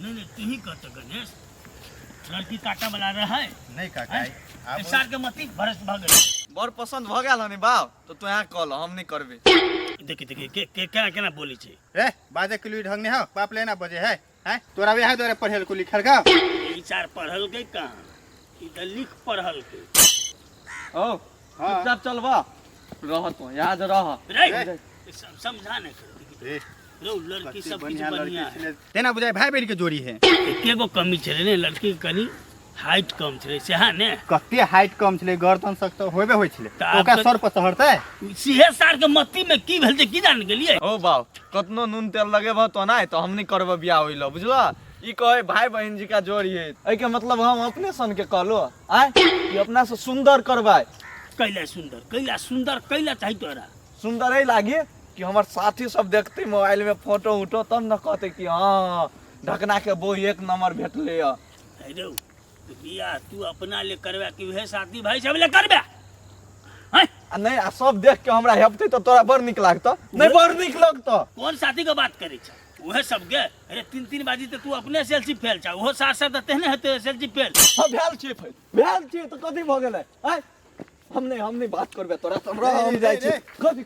नहीं तू ही कहते गणेश लड़की काटा बना रहा है नहीं काका सार के मती भरस भाग गए बड़ पसंद भ गेल हनी बाप तो यहाँ कल हम नहीं करबे देखी के क्या केना बोली छे रे बाजे के लिए ढंग नहीं हो बाप लेना बजे है हैं तोरा बियाह द्वारा पढ़ल को लिखल का ई चार पढ़ल के कहां ई त लिख पढ़ल के ओ चुपचाप चल बा रह तो यहाँ जो रह रे समझा नहीं कर लो लड़की सब कुछ बढ़िया है तेना बुझाए भाई बहन के जोड़ी है एके गो कमी छले ने लड़की के कनी हाइट कम छले से हां ने कते हाइट कम छले गर्दन सख्त होबे होय छले तऽ ओका आब सर पर चढ़ते सीहे सार के मत्ती में की भेल जे की जान गेलिए ओ बाप कतनो नून तेल लगेबह तो ना तो हम नहीं करबे बियाह होइलो बुझलो ई कहे भाई बहन जी का जोड़ी है ए के मतलब हम अपने सन के कहलो आय ई अपना से सुंदर करबाय कैला सुंदर कैला चाहिए तोरा सुंदर ही लागे कि हमार साथी सब देखते मोबाइल में फोटो उठो तब न कहते कि हाँ ढकना के वो एक नंबर भेटले अरे बिया तू अपना ले करवा कि वह साथी भाई सब ले करबे हैं नहीं आ सब देख के हमरा हेपते तो तोरा बड़ निक लागतो नहीं बड़ निक लगतो कौन साथी के बात करे छ वह सब गे अरे 3 बाजी तो तू अपने एसएलसी फेल छ वो साथ देते ने हेते एसएलसी फेल हां भेल छी तो कथि भ गेलै आय हमने बात करबे तोरा हमरा हम जाय छी कथि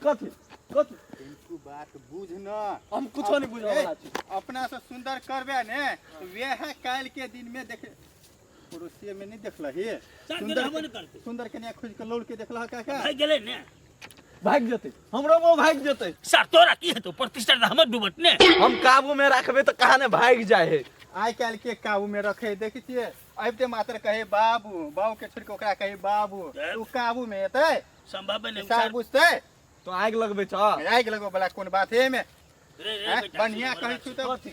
इनको बात बुझ न हम कुछ नहीं बुझ वाला छी अपना से सुंदर करबे ने वह काल के दिन में देख पड़ोसिए में नहीं देखला हे सुंदर कन्या खोज के लौड़ के देखला काका भाग गेले ने भाग जते हमरो वो भाग जते सर तोरा की है तो प्रतिष्ठा हमर डूबत ने हम काबू में रखबे तो कहां ने भाग जाए है आइ काल के काबू में रखे देखी छिए अबते मात्र कहे बाबू के छोड़ के ओकरा कहे बाबू तू काबू में एते संभव नहीं सार बुझते तो आग लगबे छ आग लगो वाला कोन बात है में बढ़िया कहि छु तो कथि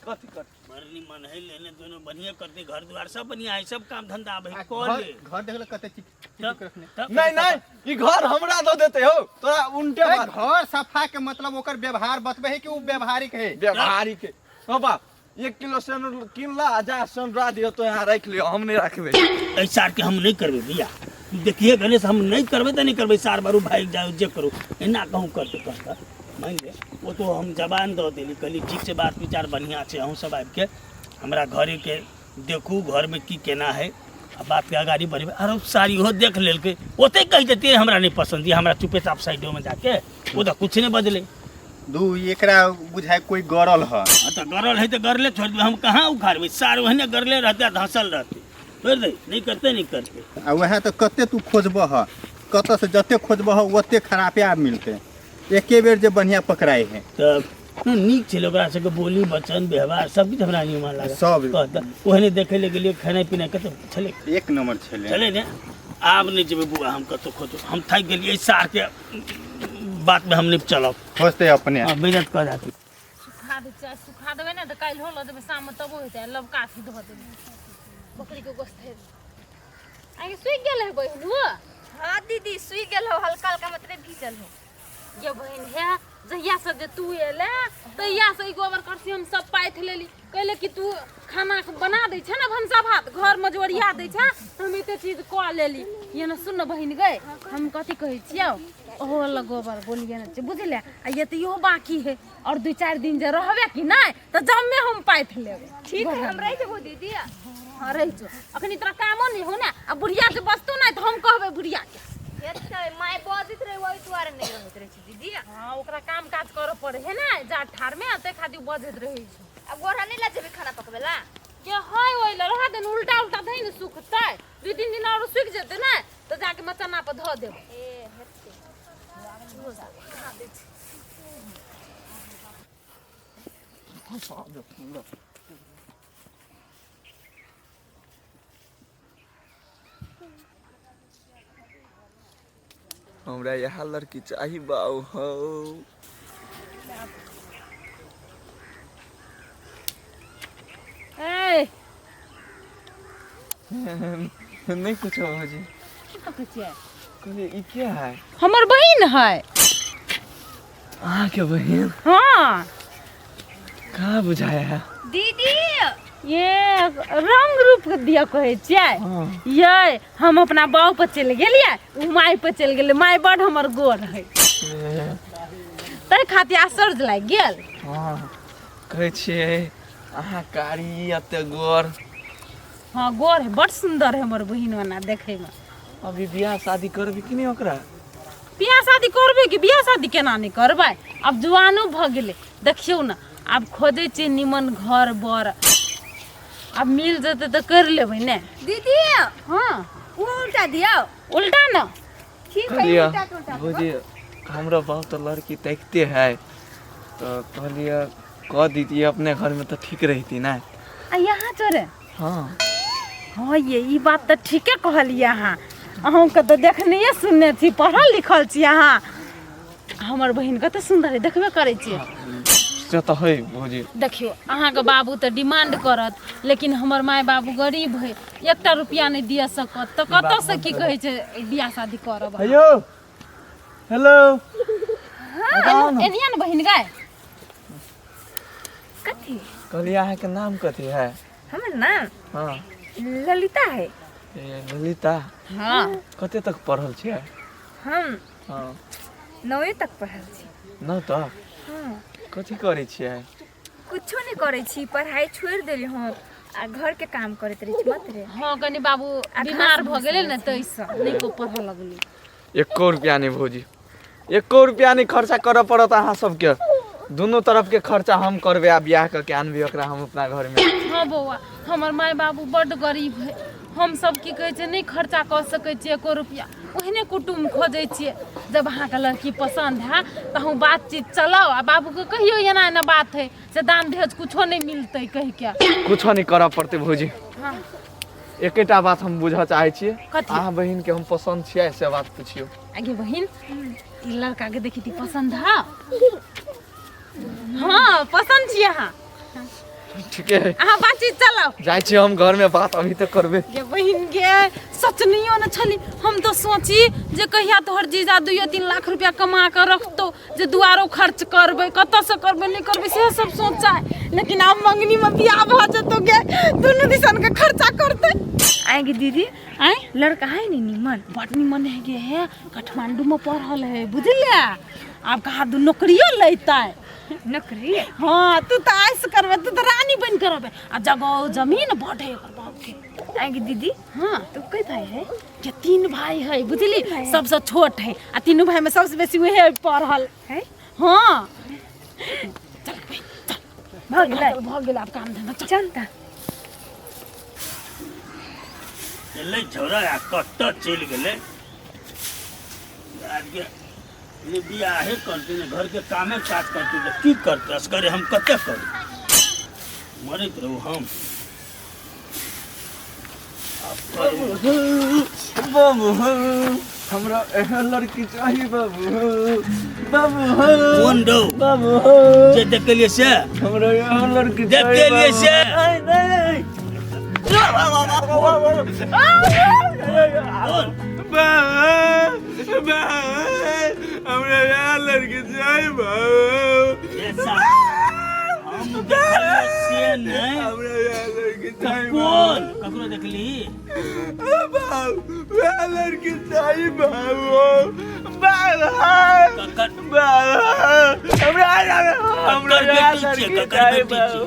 मरनी मन है लेने दोनों बढ़िया करते घर द्वार सब बढ़िया है सब काम धंधा भाई कॉल घर देखले कते चिक रखने नहीं ई घर हमरा दो देते हो तोरा उल्टे बात घर सफा के मतलब ओकर व्यवहार बतबे है कि वो व्यवहारिक है व्यवहारिक हो बाप 1 किलो सन किन ला जा सन रा दियो तो यहाँ रख लियो हम नहीं रखबे ऐसा के हम नहीं करबे भैया देखिए गणेश हम नहीं करबे तो नहीं करबे सार बारू भाई जाओ जे करो एना कहूं करते कहता मान ले वो तो हम जबान दो देली कहली ठीक से बात विचार बढ़िया छे हम सब आबि के हमरा घरे के देखू घर में की केना है अब बात के आगाड़ी बढ़े अरे सारी हो देख लेल के ओते कह देते हमरा नहीं पसंद है हमरा चुपे चाप साइडो में जाके वो तो कुछ नहीं बदले दू एकरा बुझाय कोई गरल ह तो गरल है तो गरले छोड़ दे हम कहां उखाड़बे सार वहने गरले रहते धसल रहते छोड़ दे नहीं करते आ वह तो कते तू खोजबह कत से जते खोजबह ओते खराबे आ मिलते एके बेर जे बढ़िया पकड़ाए है तो नीक छे ओकरा सबके बोली वचन व्यवहार सब कुछ हमरा नहीं मान लागे सब कहता ओहने देखे ले गेलिए खाना पीना कत छले एक नंबर चले ने आब नहीं जेबे बुआ हम कत खोतो हम थक गेलिए सार के बात में हम नहीं चलब खोजते अपने मेहनत कर जाती सुखा देबे ना तो काल होल देबे शाम में तब होते लबका थी धो देबे बकरी के गोश्त है आगे सुई गेल है बहन हो हां दीदी सुई गेल हो हल्का हल्का मतलब भीजल हो ये बहन है जहिया से जे तू एले तहिया से गोबर करसी हम सब पाइथ लेली कहले कि तू खाना बना दे छ ना भंसा भात घर में जोड़िया दे छ हम एते चीज क लेली ये ना सुन बहन गए हम कथि कहै छियौ ओहो वाला गोबर बोलिए ना बुझले आ ये तो यो बाकी है और 2-4 दिन जे रहबे कि नहीं तो जम्मे हम पाइथ लेबे ठीक है हम रह जेबो दीदी हां रह जो अखनी तोरा कामो नहीं हो ना आ बुढ़िया के बस्तू नहीं तो हम कहबे बुढ़िया के एते माय बजित रहे ओइ दुआरे नहीं रहत रहे छी दीदी हां ओकरा काम काज करे पड़े है ना जा ठार में आते खादी बजित रहे छी अब गोरा नहीं ला जेबे खाना पकबेला के हाय ओइ ल रहा दिन उल्टा धइ न सुखतै 2-3 दिन और सुख जेते ना तो जाके मचना पे ध देब ए हेते खा दे छी हमरा यहाँ लड़की चाहिए बाऊ हो ए नहीं कुछ हो जी तो कछे कहले ई क्या है हमर बहिन है के बहन हां कहाँ बुझाया है दीदी ये रंग रूप दिया कहे छियै ये हम अपना बाऊ पर चल गेलिए उ माई पर चल गेले माई बड़ हमर गोर है तै खातिर आश्चर्य लाग गेल कहे छियै आहा कारी अते गोर। हाँ गोर है, बड़ सुंदर है हमर बहिन बना देखे में। अभी बियाह शादी करबी कि नहीं ओकरा? बियाह शादी करबे कि बियाह शादी केना नहीं करबै? अब जवानो भ गेलै, देखियौ ना आब खोजै छियै निमन घर बर, अब मिल जेतै तऽ कर लेबै ने। दीदी हाँ वो उल्टा दियो। उल्टा न ठीक है कहलिया उल्टा तो उल्टा। भौजी हमरा बहुत लड़की देखते है तो कहलिए कह दीजिए अपने घर में तो ठीक रहती ना। आ यहाँ चोरे। हाँ हाँ ये ई बात तऽ ठीके कहलियै अहाँ। अहूँके तऽ देखने सुनने छी, पढ़ल लिखल छी अहाँ। हमर बहिन कते सुन्दर है, देखबे करै छियै। से तो है भौजी। देखियो अहाँके बाबू तऽ डिमांड करत, लेकिन हमर माय बाबू गरीब है, 1 रुपया नहीं दिया सकत, तऽ कतऽ से की कहै छै बियाह शादी करब। हेलो हेलो एलिया ने बहिन गाय। कथी? कहलिए अहाँ के नाम कथी है? हमर नाम हाँ ललिता है। ए ललिता। हाँ कते तक पढ़ल छियै? हम हाँ 9वीं तक पढ़ल छी। 9 तक? हाँ कथी करै छियै? कुछो नहीं करे छी, पढ़ाई छोड़ देली हूँ आ घर के काम करत रही छी मत रे। हाँ कनी बाबू बीमार भ गेलै ने तैसे नहीं को पढ़ लगली। 1 रुपया नहीं भौजी, 1 रुपया नहीं खर्चा करऽ पड़त अहाँ सबके। दोनों तरफ के खर्चा हम करबे आ बियाह करके आनबे ओकरा हम अपना घर में। हाँ बौआ हमर माय बाबू बड्ड गरीब है, हम सब की कहै छै नहीं खर्चा कर सकै छियै 1 रुपया। ओहने कुटुम्ब खोजै छियै, जब अहाँके लड़की पसंद है तऽ हम बातचीत चलाओ आ बाबूके कहियो एना एना बात है से दान दहेज कुछो नहीं मिलतै कहि के। कुछो नहीं करऽ पड़ते भौजी। हाँ एकेटा बात हम बुझऽ चाहे छियै, कथी? अहाँ बहिन के हम पसंद छियै से बात पूछियो। आगे बहिन ई लड़का के देखी ती पसंद है? हाँ पसंद छियै अहाँ। ठीके है, अहाँ बातचीत चलाओ। जाइ छी हम घर में बात अभी तक करबे। गे बहिन गे सोचनियो न छली, हम तो सोची जे कहिया तोहर जीजा 2-3 लाख रुपया कमा के रखतो जे दुआरो खर्च करबै, कतऽ से करबै नहीं करबै से सब सोचा है। लेकिन अब मंगनी में बियाह भ जतो गे, दुनू दिसन के खर्चा करते। आएगी दीदी आय लड़का है नहीं निमन? बड निमन है गे है, काठमांडू में पढ़ल है बुझलिए। अब कहा दू नौकरियो लेता है। नौकरी? हाँ तू तो ऐस करबे, तू तो रानी बन करबे आ जगह जमीन बड़ है ओकर बाप के। आएगी दीदी हाँ तो कई भाई है? के 3 भाई है बुझली, सबसे छोट है आ 3 भाई में सबसे बेसी वही पढ़ल है। हाँ चल बहिन, चल भाग गेलै? भाग गेल, अब काम धंधा चल। चलता एलै छोरा आ कतऽ चलि गेलै? आगे ये बियाहे करते ने, घर के कामे काज करते तो की करते? असगरे हम कते करू? मरैत रहू हम। बाबू हमरा एहन लड़की चाहिए बाबू। बाबू कौन दो? बाबू जे देखलिए से? हमरा एहन लड़की देखलिए से? हमरा एहन लड़की चाहिए बाबू। ऐसा हम देखलिए से नहीं। हमरा एहन लड़की चाहिए कौन ककरो देखली? बाबू लड़की चाहिए बाबू। बाबू ककर हमरा बेटी छियै, लड़की ककर चाहिए बेटी छियै, बाबू।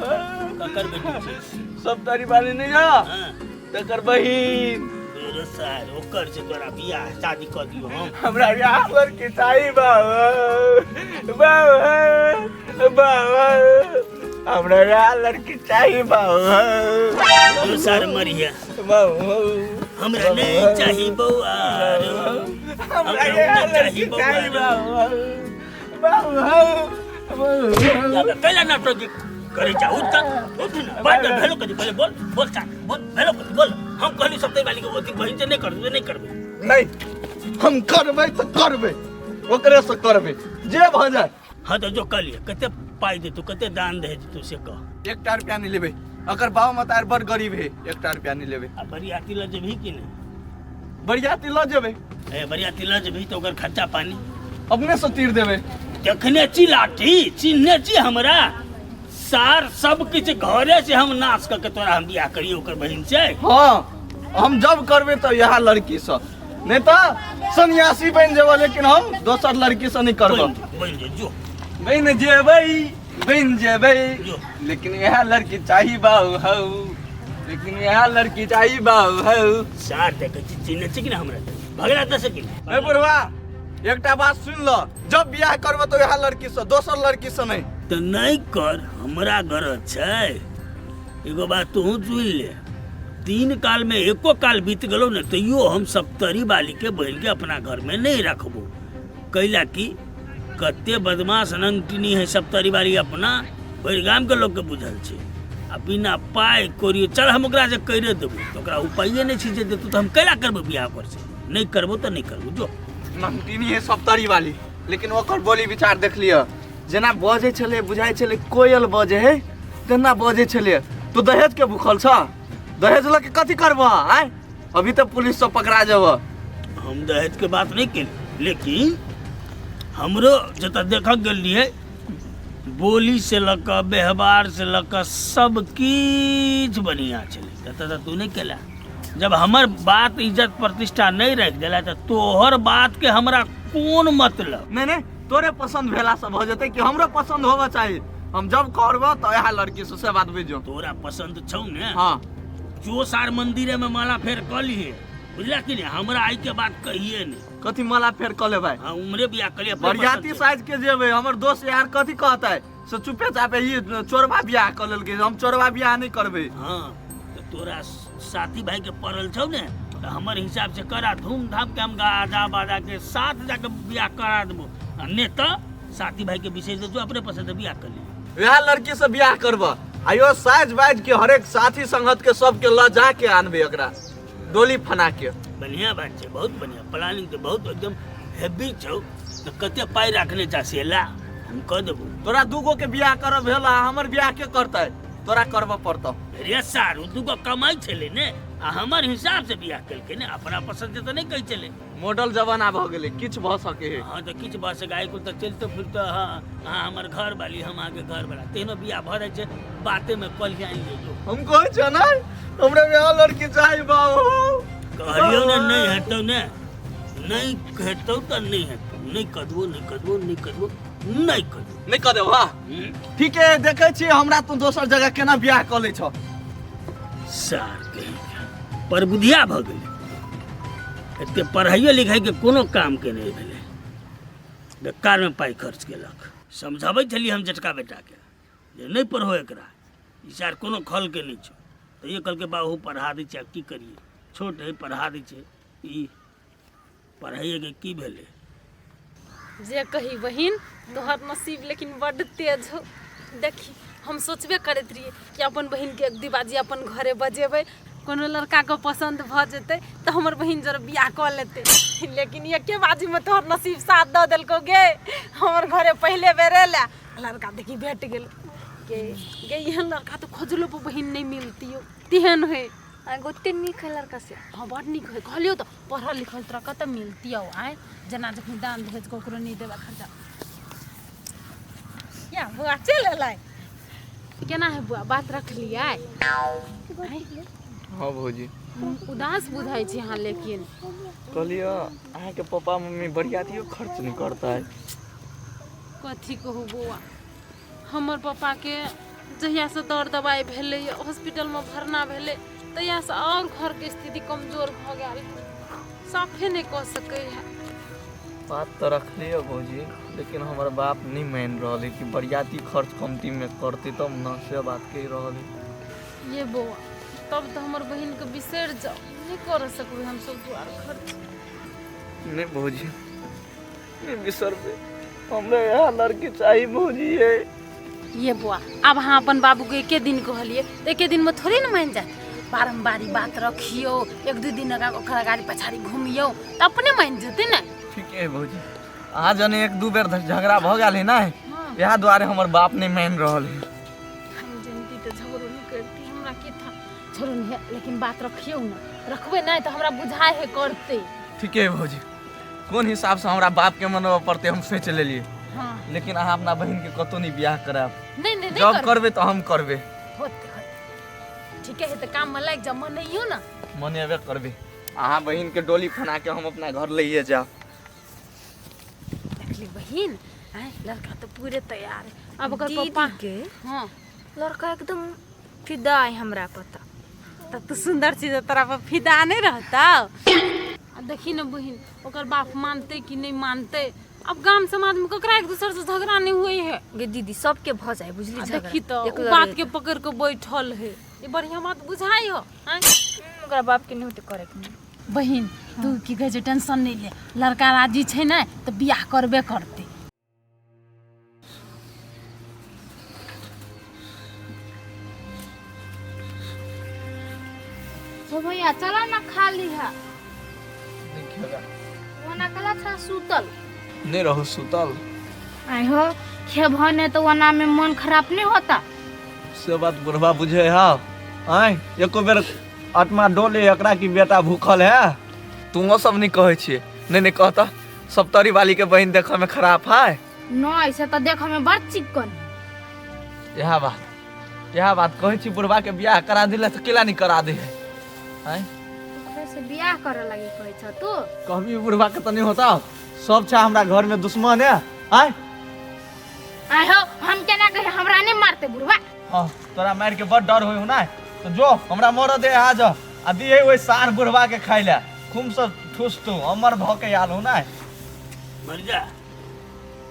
ककर बेटी छियै? सब तारी वाली नहीं है हाँ, तकर बहिन। तेरे सार ओकर से तोरा बियाह शादी कर दियो हम। हमरा यहाँ लड़की चाहिए बाबू। बाबू बाबू हमरा यहाँ लड़की चाहिए बाबू। तेरे सार मरिया बाबू हमरा नहीं चाहिए बउआ। हमरा यहाँ लड़की चाहिए बाबू। बाबू पहला नाटक करे जा उठ ना बात भेलो कदी पहले बोल बोल स्टार्ट बोल भेलो कदी बोल। हम कहली सब वाली के ओती बहिन से नहीं करबे नहीं करबे। नहीं हम करबे तो करबे, ओकरे से करबे जे भ जाए। हाँ तो जो कलिए कते पाई दे तू, कते दान दे तू से कह। 1 रुपया नहीं लेबे, अगर बाबू मतार बड़ गरीब है 1 रुपया नहीं लेबे। आ बरियाती ल जेबही कि नहीं? बरियाती ल जेबे, ए बरियाती ल जेबही तो ओकर खर्चा पानी अपने से तीर देबे। देखने ची लाठी चिन्हने ची हमरा सार सब किछ घरे से हम नाश करके तोरा हम बियाह करिए ओकर बहिन से। हाँ हम जब करबे तो यहाँ लड़की से, नहीं तो सन्यासी बन जेबे, लेकिन हम दोसर लड़की से नहीं करबे। बन जे जो बन जेबे बन जेबै जो लेकिन यहाँ लड़की चाहिए बाऊ हौ लेकिन यहाँ लड़की चाहिए बाऊ हौ सार देखे छी चिन्ह छी कि ना हमरा भगला त सकिन ए बुढ़वा एकटा बात सुन लो जब बियाह करबो तो यहाँ लड़की से दोसर लड़की से नहीं तो नहीं कर हमरा घर छै एगो बात तू सुन ले 3 काल में एको काल बीत गलो न तैयो हम सप्तरी बाली के बहन के अपना घर में नहीं रखबो कैला की कते बदमाश नंगटिनी है सप्तरी बाली अपना भरि गाम के लोग के बुझल छै आ बिना पाई कोरियो चल हम ओकरा से कइरे देबो तो ओकरा उपाये नहीं छी जे देतू तो हम कैला करबो बियाह पर से नहीं करबो तो नहीं करबो जो नंगटिनी है सप्तरी वाली लेकिन ओकर बोली विचार देख लिया जेना बजे छले बुझाई छले कोयल बजे है तेना बजे छले तू दहेज के भूखल छ दहेज लके कथी करबो आय अभी तो पुलिस से पकड़ा जाबो हम दहेज के बात नहीं केली लेकिन हमरो जत देख गेलिए बोली से लक व्यवहार से लक सब किछ बढ़िया चले तत तू नहीं केला जब हमर बात इज्जत प्रतिष्ठा नहीं रख देला तो तोहर बात के हमरा कौन मतलब नहीं तोरे पसंद भेला से भ जते कि हमरो पसंद होबा चाहिए हम जब करबो तो यहाँ लड़की से बात बुझो तोरा पसंद छौ ने हाँ जो सार मंदिर में माला फेर कलिए बुझला कि नहीं हमरा आई के बात कहिए नहीं कथी माला फेर क लेबै हाँ उम्रे बिया कलिए बरियाती साइज के जेबै हमर दोस्त यार कथी कहतै से चुपे चापे ई चोरबा बियाह क लेलकै हम चोरबा बियाह नहीं करबै हाँ तो तोरा साथी भाई के पड़ल छौ ने तो हमर हिसाब से करा धूमधाम के हम गाजा बाजा के साथ जाके बियाह करा देबो ने तो साथी भाई के विषय से जो अपने पसंद बियाह कर ली यहाँ लड़की से बियाह करबा आयो साइज बाइज के हरेक साथी संगत के सब के ल जा के आनबे एकरा डोली फना के बढ़िया बात है बहुत बढ़िया प्लानिंग तो बहुत एकदम हेवी छौ तो कते पाई रखने चाहिए ला हम कह देबो तोरा दूगो के बियाह करब भेला हमर बियाह के करतै तोरा करबा पड़तौ रे सारू तू को कमाई छले ने आ हमर हिसाब से बियाह करके ने अपना पसंद से तो नहीं कही चले मॉडल जमाना भ गेलै किछ भ सके है हाँ तो किछ बस गाय को तो चलते फिरते हाँ हाँ हमार घर वाली हम आगे घर वाला तेनो बियाह भरे छे बाते में कल जाई ले जो हम कहै छ ना हमरे यहाँ लड़की चाहिए बाबू कहलियो ने नहीं हेतौ ने नहीं हेतौ तो नहीं हेतौ नहीं कदबो नहीं कदबो नहीं कदबो नहीं कदबो नहीं कर देबो ठीक है देखे छी हमरा तू दोसर जगह केना बियाह क लै छ सार कहीं पर बुधिया भ गेलै एते पढ़ाइयो लिखाई के कोनो काम के नहीं भेलै बेकार में पाई खर्च केलक समझाबै छलिए हम जटका बेटा के जे नहीं पढ़ो एकरा ई सार कोनो खल के नहीं छौ तो ये कल के बाहू पढ़ा दै छै की करिए छोट है पढ़ा दै छै ई पढ़ाइए के की भेलै जे कही बहिन तोहर नसीब लेकिन बड्ड तेज हो देखी हम सोचबे करैत रहिए कि अपन बहिन के एक दिबाजी अपन घरे बजेबै कोनो लड़का को पसंद भ जेतै तो हमर बहिन जरा बियाह क लेतै लेकिन एके बाजी में तोहर नसीब साथ दऽ देलकौ गे हमर घरे पहले बेर एला लड़का देखी भेट गेल गे एहन लड़का तो खोजलो पर बहिन नहीं मिलतियो तेहन है गोटे नीक है लड़का से हाँ बड़ नीक है कहलियो तो पढ़ल लिखल तोरा कतऽ मिलतियौ आय जना जखन दान दहेज ककरो नहीं देबा खर्चा या बुआ चल एलै केना है बुआ बात रख लियै हाँ भौजी उदास बुझाइ छी अहाँ लेकिन कहलियो अहाँ के पापा मम्मी बरियातियो खर्च नहीं करता है कथी कहू बौआ हमर पापा के जहिया से दर्द दवाई भेलै हॉस्पिटल में भरना भेलै तहिया से और घर के स्थिति कमजोर भ गेल साफे नहीं कह सकै है बात तो रख लियो भौजी लेकिन हमार बाप नहीं मान रहा है कि बरियाती खर्च कमती में करते तब न से बात कह रहा है ये बौआ तब तो हमर बहन के बिसर जाओ नहीं कर सकबै हम सब दुआर खर्च नहीं भौजी नहीं बिसरबे हमरा यहाँ लड़की चाहिए भौजी है ये बुआ अब हाँ अपन बाबू के एके दिन कहलिए तो एके दिन में थोड़ी ना मान जाए बारम्बारी बात रखियो एक दू दिन ओकरा गाड़ी पछाड़ी घूमियो तो अपने मान जेते ना ठीक है भौजी अहाँ जने एक दू बेर झगड़ा भ गेल है ना यह द्वारे हमर बाप नहीं मान रहा है हम जनती तो झगड़ो नहीं करती हमरा के था छोड़ो नहीं लेकिन बात रखियो ना रखबे नहीं तो हमरा बुझाए है करते ठीक है भौजी कौन हिसाब से हमरा बाप के मनवा पड़ते हम सोच लेलिए हाँ लेकिन अहाँ अपना बहन के कतो नहीं बियाह कराब नहीं जब करबे तो हम करबे होते ठीक है तो काम में लग जा मनइयो ना मनेबे करबे अहाँ बहन के डोली फना के हम अपना घर ले जा देखली बहन लड़का तो पूरे तैयार है अब ओकर दीदी पापा के हाँ लड़का एकदम फिदा है हमरा पता। तब तो सुंदर चीज तोरा पर फिदा नहीं रहता। देखी न बहिन ओकर बाप मानते कि नहीं मानते। अब गांव समाज में ककरा एक दूसरे से झगड़ा नहीं हुए है। गे दीदी सबके भ जाए बुझली झगड़ा। देखी तो एक बात के पकड़ के बैठल है। ये बढ़िया बात बुझाई हो हैं? ओकरा बाप के नहीं होते करे के नहीं। बहिन तू की कहे टेंशन नहीं ले, लड़का राजी छै ना तो बियाह करबे करते। तो भैया चला ना खा लिहा। देखिएगा वना कला था सूतल नहीं रहो सुतल आई हो खे भने तो वना में मन खराब नहीं होता। से बात बुढ़वा बुझे है आय एको बेर आत्मा डोले एकरा की बेटा भूखल है। तुम सब नहीं कहे छिए नहीं कहता सब तरी वाली के बहन देखे में खराब है। न ऐसे तो देख में बड़ चिकन। यह बात कहे छी बुढ़वा के बियाह करा दिले तो केला नहीं करा दे है आय से बियाह करे लगी कहै छ तू। कभी बुढ़वा के तो नहीं होता सब छा हमरा घर में दुश्मन है आय। आई हो हम केना कहे हमरा नहीं मारते बुढ़वा। हाँ तोरा मार के बड़ डर होई हो ना तो जो हमरा मोर दे आ जा आ दिए ओइ सार बुढ़वा के खाइ ले खूब सब ठुस तू अमर भ के आल हो ना मर जा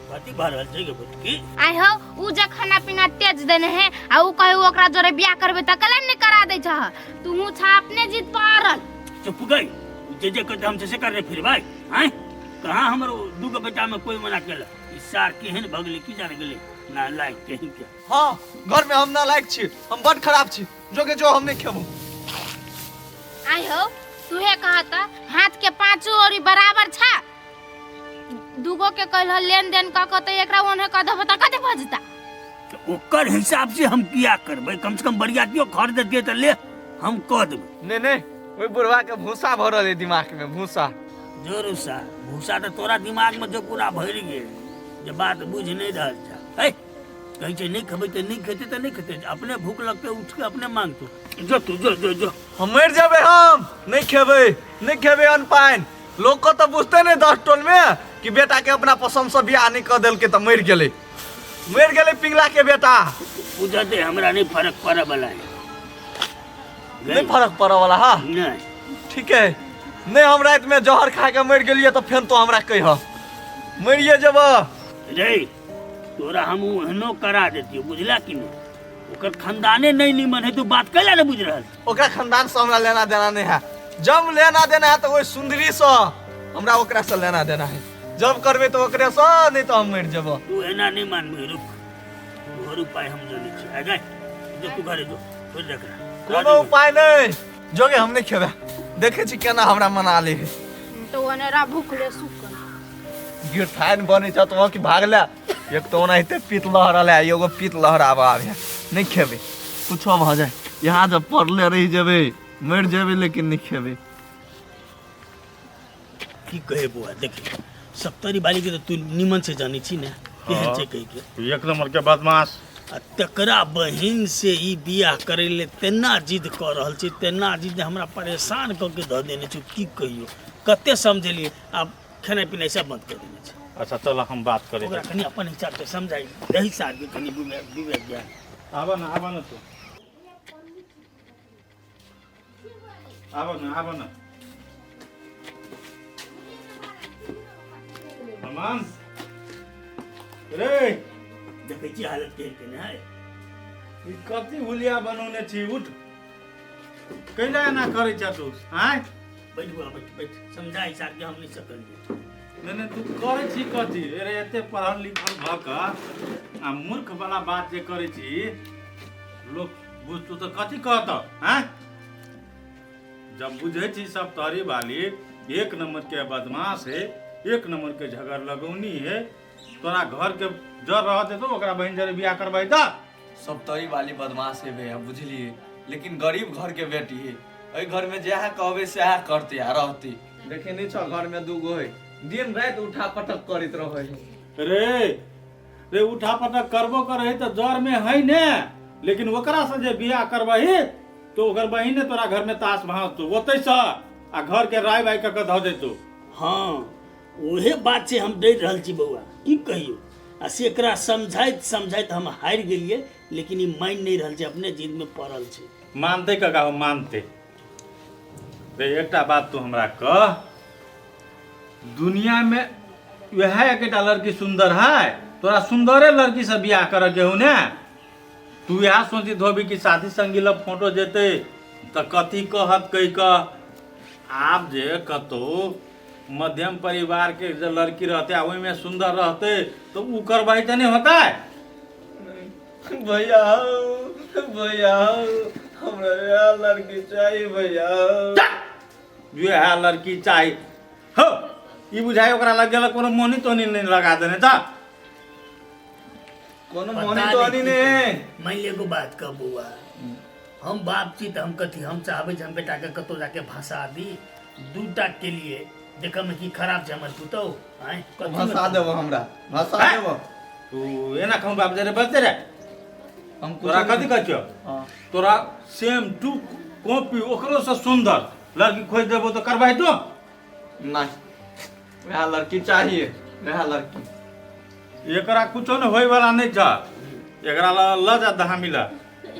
कथी भर रहल छै गे बुटकी। आई हो उ जे खाना पीना तेज देने है आ उ कहे ओकरा जोरे बियाह करबे त कला नहीं करा दे छ। तू छा अपने जीत पारल। चुप गई जे कहते हम से कर रहे फिर भाई हैं कहाँ हमर दूगो बेटा में कोई मना केला। ई सार केहन भगले की जाने गेले ना लायक कहीं के। हाँ घर में हम ना लायक छी हम बड़ खराब छी जोगे जो हम नहीं खेबू। आई हो तुहे कहता हाथ के पांचों ओरी बराबर छा। दूगो के कहल लेन देन क के त एकरा ओने क दब त कते भजता। तो ओकर हिसाब से हम किया करबे कम से कम बरियातियो खर देतिए त ले हम कह देबे। नहीं ओइ बुढ़वा के भूसा भरल है दिमाग में भूसा। जरूर सा भूसा तो तोरा दिमाग में जो पूरा भर गेल जे बात बुझ नहीं रहल छ। है कहीं से नहीं खबे तो नहीं खेते तो नहीं खेते अपने भूख लगते उठ के अपने मांग तू जो तू जो हम मर जाबे हम नहीं खेबे अन्न पाइन। लोग को तो बुझते नहीं 10 टोल में कि बेटा के अपना पसंद से बियाह नहीं कर देल के तो मर गेले पिंगला के बेटा। बुझते हमरा नहीं फर्क पड़े वाला है। नहीं फर्क पड़े वाला हाँ नहीं ठीक है नहीं हम रात में जहर खा के मर गेलिए तो फिर तो हमरा कह मरिए जब रे तोरा हम एहनो करा देती बुझला कि नहीं। ओकर खानदाने नहीं निमन है तू बात कैला नहीं बुझ रहल। ओकरा खानदान से हमरा लेना देना नहीं है। जब लेना देना है तो वही सुंदरी से हमरा ओकरा से लेना देना है। जब करबे तो ओकरे से नहीं तो हम मर जब। तू एना नहीं मानबे रुक तोहर उपाय हम जाने छी आ जाए जो तू घरे जो फिर देख रहा कोनो उपाय नहीं जोगे हम नहीं खेबे देखे छी केना हमरा मना ले है। तो ओनेरा भूखले सुकन गिरथान बने छ तो कि भागला एक तो ओनाहिते पीत लहरल है एगो पीत लहराब आबे नहीं खेबे कुछ भ जाए यहाँ जब पड़ले रह जेबे मर जेबे लेकिन नहीं खेबे। की कहे बुआ देख सप्तरी बाली के तो तू निमन से जानी छी ना केहन छै कह के एक नंबर के बदमाश। आ तकरा बहिन से ई बियाह करे ले तेना जिद कर रहल छी तेना जिद हमरा परेशान क के ध देने छी की कहियो कते समझलिए अब खाना पीना सब बंद कर देने छी। अच्छा चलो हम बात करें ओकरा कनी अपन हिसाब से समझाई दही सार के कनी विवेक ज्ञान आवा ना तू आवा ना अमान रे देखे छी हालत केहन है। ई कथी हुलिया बनौने छी उठ कैला ना करे छ तू हैं बैठ बुआ बैठ समझाई सार के हम नहीं सकल। नहीं तू करे छी कथी अरे एते पढ़ल लिखल भ क आ मूर्ख वाला बात जे करे छी लोग बुझतू तो कथी कहत हैं। जब बुझे छी सब तोरी वाली एक नंबर के बदमाश है एक नंबर के झगड़ लगौनी है तोरा घर के जर रह दे तो ओकरा बहन जरे बियाह करबै त सब तरी वाली बदमाश है भैया बुझलिए लेकिन गरीब घर के बेटी है अई घर में जहाँ कहबे से करती आ रहती देखे नहीं छ घर में दूगो है दिन रात उठा पटक करत रहे रे उठा पटक करबो करे तो जर में है ने लेकिन ओकरा से जे बियाह करबही तो ओकर बहिन तोरा घर में ताश भांजतू ओतै से आ घर के राय बाय क ध देतू। हाँ ओहे बात से हम डर रहल छी बउआ की कहियो आ से एकरा समझाइत समझाइत हम हारि गेलिए, लेकिन ई मान नहीं रहल छै, अपने जिद में पड़ल छै। मानते काका हो मानते। रे एकटा बात तू हमरा कह, दुनिया में वह एकटा लड़की सुंदर है, तोरा सुंदरे लड़की से बियाह कर के हो ने। तू यह सोचित होबी कि साथी संगी लग फोटो जेते तो कथी कहत कही कह। आप जे कतो मध्यम परिवार के जो लड़की रहते आ ओहि में सुंदर रहते तो उ करवाई तो नहीं होता है। भैया भैया हमरा यह लड़की चाहिए भैया। यह लड़की चाहिए हो, ई बुझाई ओकरा लग गेल कोनो मोनी तोनी नहीं लगा देने था। कोनो मोनी तो नहीं ने। मान ले एगो बात कह बउआ, हम बाप छी तो हम कथी हम चाहबे जे हम बेटा के कतो जाके भाषा दी दूटा के लिए देख में की खराब छै हमर पुतौ। आय भाषा देबो हमरा, भाषा देबो। तू एना कहूं बाप जरे बचते रे। हम तोरा कथी कहै छौ? तोरा सेम टू कॉपी ओकरो से सुंदर लड़की खोज देबो तो करबाई तो? नहीं, वह लड़की चाहिए, वह लड़की। एकरा कुछो न होय वाला नहीं था। एकरा ल जा दहा मिला,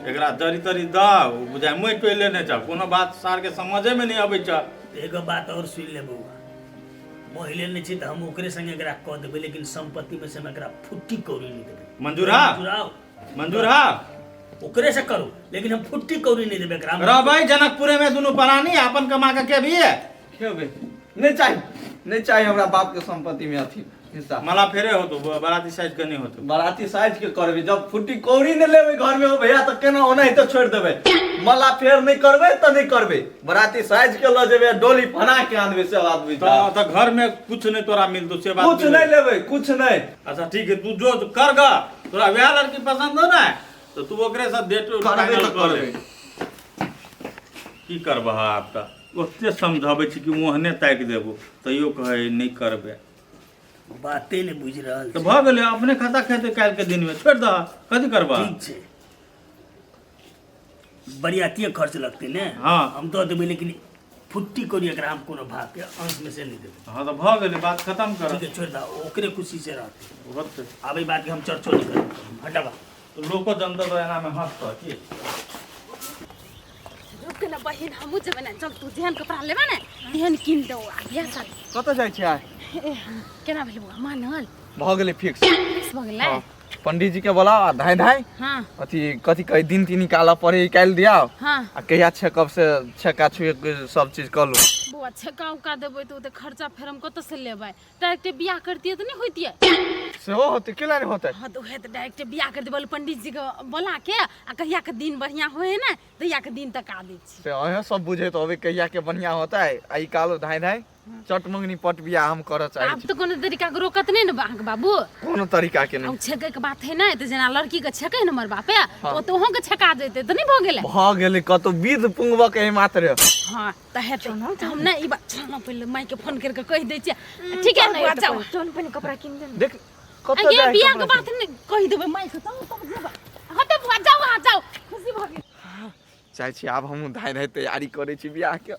एकरा दरी तरी दा बुझाय मुई टोइले नहीं छ। कोनो बात सार के समझे में नहीं आबै छ। एगो बात और सुन ले बउआ, मोहिले नहीं छी तो हम ओकरे संगे एकरा कह देबे, लेकिन संपत्ति में से हम एकरा फुट्टी कौड़ी नहीं देबे। मंजूर हा? मंजूर हा? ओकरे से करू, लेकिन हम फुट्टी कौड़ी नहीं देबे एकरा। रह भाई जनकपुरे में दुनु प्राणी अपन कमा के भी है। खेबे नहीं चाहिए, नहीं चाहिए हमरा बाप के संपत्ति में अथी हिस्सा। मला फेरे हो तो बाराती साइज के नहीं हो तो। बाराती साइज के करबे, जब फुट्टी कौड़ी ने लेबे घर में हो भैया तो केना ओना ही तो छोड़ देबे। मला फेर नहीं करबे तो नहीं करबे, बाराती साइज के ल जेबे, डोली बना के आनबे से आदमी। तो घर में कुछ नहीं तोरा मिल तो से बात कुछ नहीं लेबे, कुछ नहीं। अच्छा ठीक है, तू जो करगा, तोरा वह लड़की पसंद हो ना तो तू ओकरे साथ डेट फाइनल कर ले। की करबा आपका ओते समझाबै छी कि मोहने ताकि देबो तैयो कहे नहीं करबे। बातें नहीं बुझ रहल तो भ गेलै, अपने खाता खेते काल के दिन में छोड़ दा, कथी करबा। ठीक छै, बरियातिये खर्च लगते ने। हाँ। हम दो देबे, लेकिन फुट्टी कौड़ी एकरा हम कोनो भाग के अंश में से नहीं देबे। हां तो भ गेलै, बात खत्म कर। ठीक है, छोड़ दा, ओकरे खुशी से रहते। होते आबे बात के हम चर्चो नहीं करब, हटावा। तो लोको जनता तो एना में हंस तो की रुक ना बहिन, हमहू जेबे ना। चल तू जेहन कपड़ा लेबे ना तेहन किन दो आ बियाह शादी। कत जाय छी आय? केना भेल बुआ मानल? भ गेलै फिक्स। फिक्स भ गेलै। पंडित जी के बोलाओ, धाय धाय हां अथी कथी कही दिन तीन निकाल पड़े, निकाल दिया हां। आ कहिया छेकब से छेका छुए सब चीज कर लो। बुआ छक्का उका देबै तो ओते खर्चा फेर हम कत से लेबै? डायरेक्ट बियाह करतिए त नहीं होतिए? सेहो होते, केला नहीं होते? हाँ तो है तो डायरेक्ट बियाह कर देबै, पंडित जी के बोला के आ कहिया के दिन बढ़िया होए है ना तहिया के दिन तक आ दै छी। से अहे सब बुझे तो अबे कहिया के बढ़िया होता है। आई कालो धाय धाय चट मंगनी पट बियाह हम कर चाहे अब तो कोनो तरीका के रोकत नहीं न अहाँके बाबू। कोनो तरीका के नहीं। अब छेके के बात है ना, तो जना लड़की के छेके न हमर बापे तो तोहो के छेका जैते तो नहीं भ गेले। भ गेले कतो विध पुंगब के मात्र। हां त है तो हम ना ई बात चलना पहले माई के फोन करके कह दै छी। ठीक है ना, जाओ चल पनि कपड़ा किन दे। देख कतो ये जाए बियाह के बात नहीं कह देबै माई के, तब तब जेबा। हटे बुआ जाओ, वहां जाओ, खुशी भ गेल। चाहे छी अब हम धाय धाय तैयारी करे छी बियाह के।